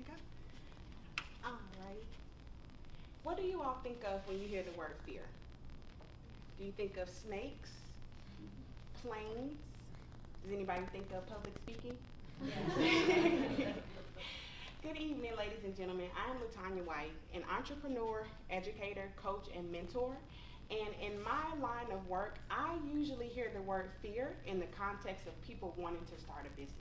you go. All right. What do you all think of when you hear the word fear? Do you think of snakes, planes? Does anybody think of public speaking? Yeah. Good evening, ladies and gentlemen. I'm LaTanya White, an entrepreneur, educator, coach, and mentor. And in my line of work, I usually hear the word fear in the context of people wanting to start a business.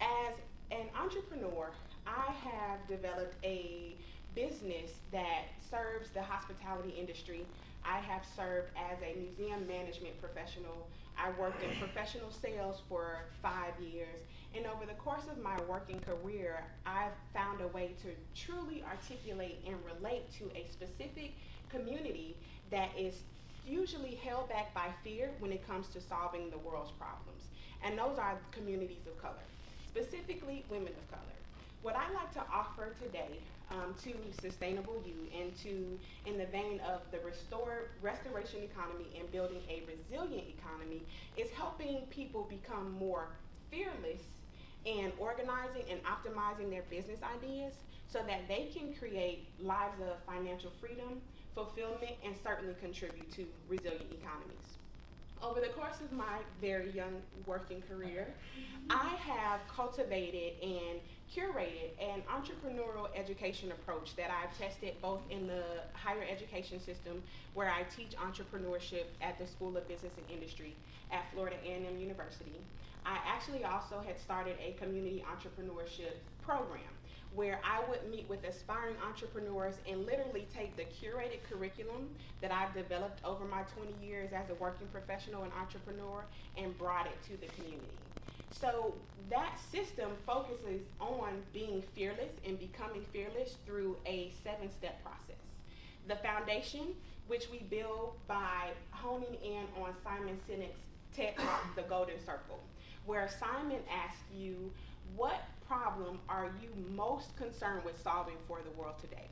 As an entrepreneur, I have developed a business that serves the hospitality industry. I have served as a museum management professional. I worked in professional sales for 5 years. And over the course of my working career, I've found a way to truly articulate and relate to a specific community that is usually held back by fear when it comes to solving the world's problems. And those are communities of color, specifically women of color. What I like to offer today to sustainable you and to, in the vein of the restoration economy and building a resilient economy, is helping people become more fearless in organizing and optimizing their business ideas so that they can create lives of financial freedom, fulfillment, and certainly contribute to resilient economies. Over the course of my very young working career, I have cultivated and curated an entrepreneurial education approach that I've tested both in the higher education system, where I teach entrepreneurship at the School of Business and Industry at Florida A&M University. I actually also had started a community entrepreneurship program where I would meet with aspiring entrepreneurs and literally take the curated curriculum that I've developed over my 20 years as a working professional and entrepreneur and brought it to the community. So that system focuses on being fearless and becoming fearless through a 7-step process. The foundation, which we build by honing in on Simon Sinek's TED Talk, The Golden Circle, where Simon asks you, what problem are you most concerned with solving for the world today?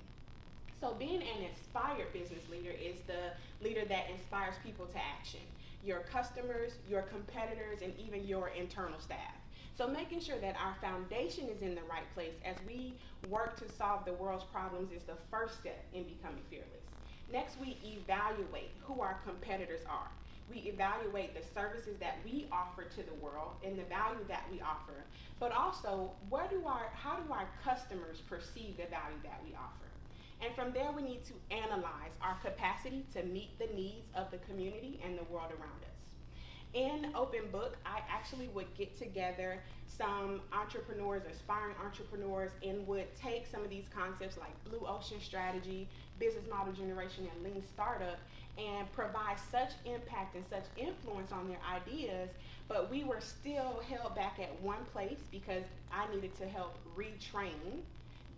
So being an inspired business leader is the leader that inspires people to action. Your customers, your competitors, and even your internal staff. So making sure that our foundation is in the right place as we work to solve the world's problems is the first step in becoming fearless. Next, we evaluate who our competitors are. We evaluate the services that we offer to the world and the value that we offer, but also how do our customers perceive the value that we offer? And from there, we need to analyze our capacity to meet the needs of the community and the world around us. In Open Book, I actually would get together some entrepreneurs, aspiring entrepreneurs, and would take some of these concepts like blue ocean strategy, business model generation, and lean startup, and provide such impact and such influence on their ideas, but we were still held back at one place because I needed to help retrain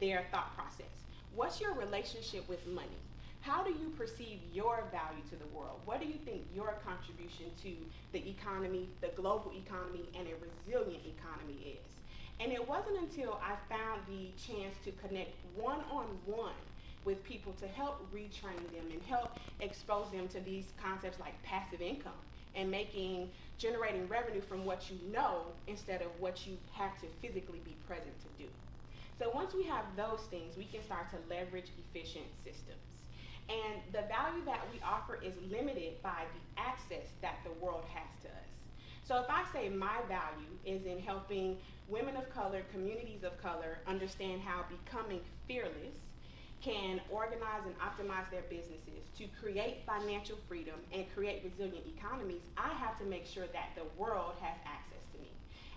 their thought process. What's your relationship with money? How do you perceive your value to the world? What do you think your contribution to the economy, the global economy, and a resilient economy is? And it wasn't until I found the chance to connect one-on-one with people to help retrain them and help expose them to these concepts like passive income and generating revenue from what you know instead of what you have to physically be present to do. So once we have those things, we can start to leverage efficient systems. And the value that we offer is limited by the access that the world has to us. So if I say my value is in helping women of color, communities of color understand how becoming fearless can organize and optimize their businesses to create financial freedom and create resilient economies, I have to make sure that the world has access to me.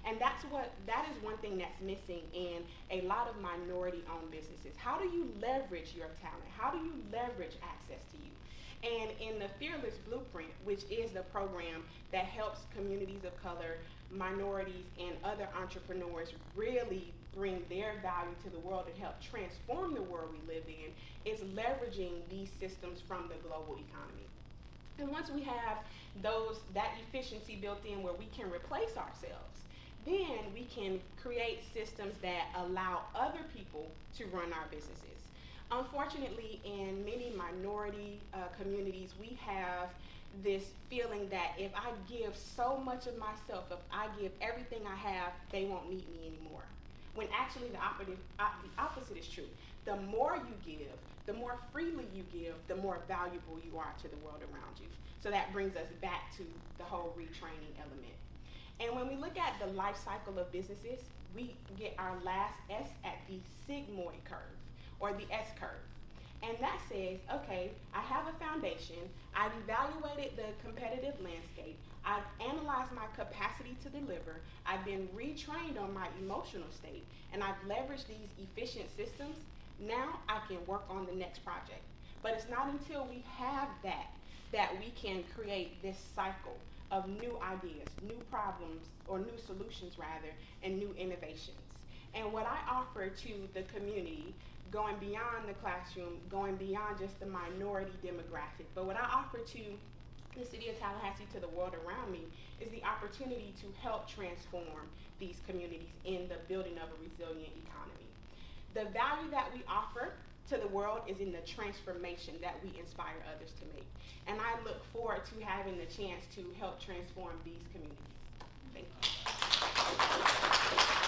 And that is one thing that's missing in a lot of minority-owned businesses. How do you leverage your talent? How do you leverage access to you? And in the Fearless Blueprint, which is the program that helps communities of color, minorities, and other entrepreneurs really bring their value to the world and help transform the world we live in, is leveraging these systems from the global economy. And once we have that efficiency built in where we can replace ourselves, then we can create systems that allow other people to run our businesses. Unfortunately, in many minority communities, we have this feeling that if I give so much of myself, if I give everything I have, they won't need me anymore. when actually the opposite is true. The more you give, the more freely you give, the more valuable you are to the world around you. So that brings us back to the whole retraining element. And when we look at the life cycle of businesses, we get our last S at the sigmoid curve, or the S curve. And that says, okay, I have a foundation, I've evaluated the competitive landscape, I've analyzed my capacity to deliver, I've been retrained on my emotional state, and I've leveraged these efficient systems. Now I can work on the next project. But it's not until we have that we can create this cycle of new ideas, new problems, or new solutions rather, and new innovations. And what I offer to the community, going beyond the classroom, going beyond just the minority demographic, but what I offer to the city of Tallahassee, to the world around me, is the opportunity to help transform these communities in the building of a resilient economy. The value that we offer to the world is in the transformation that we inspire others to make. And I look forward to having the chance to help transform these communities. Thank you.